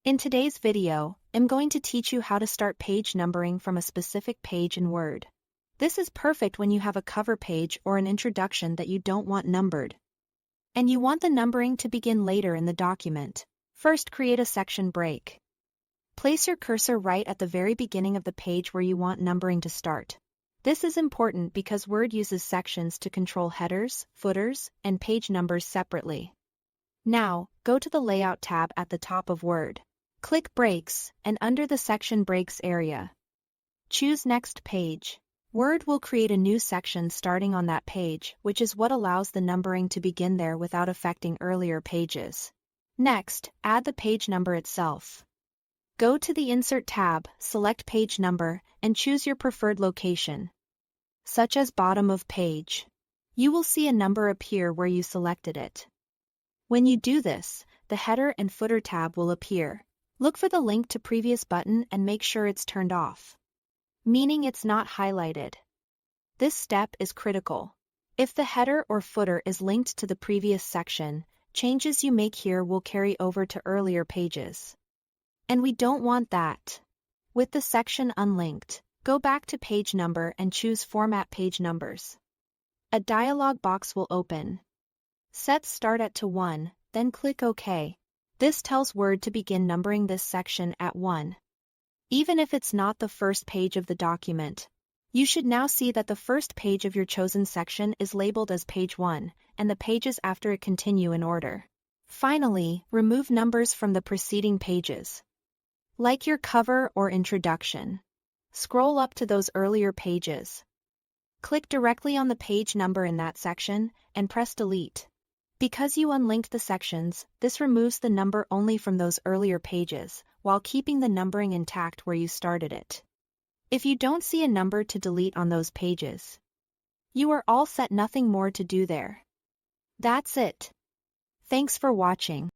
In today's video, I'm going to teach you how to start page numbering from a specific page in Word. This is perfect when you have a cover page or an introduction that you don't want numbered, and you want the numbering to begin later in the document. First, create a section break. Place your cursor right at the very beginning of the page where you want numbering to start. This is important because Word uses sections to control headers, footers, and page numbers separately. Now, go to the Layout tab at the top of Word. Click Breaks, and under the Section Breaks area, choose Next Page. Word will create a new section starting on that page, which is what allows the numbering to begin there without affecting earlier pages. Next, add the page number itself. Go to the Insert tab, select Page Number, and choose your preferred location, such as bottom of page. You will see a number appear where you selected it. When you do this, the Header and Footer tab will appear. Look for the Link to Previous button and make sure it's turned off, meaning it's not highlighted. This step is critical. If the header or footer is linked to the previous section, changes you make here will carry over to earlier pages. And we don't want that. With the section unlinked, go back to Page Number and choose Format Page Numbers. A dialog box will open. Set Start at to 1, then click OK. This tells Word to begin numbering this section at 1. Even if it's not the first page of the document, you should now see that the first page of your chosen section is labeled as Page 1, and the pages after it continue in order. Finally, remove numbers from the preceding pages, like your cover or introduction. Scroll up to those earlier pages. Click directly on the page number in that section, and press Delete. Because you unlinked the sections, this removes the number only from those earlier pages, while keeping the numbering intact where you started it. If you don't see a number to delete on those pages, you are all set, nothing more to do there. That's it. Thanks for watching.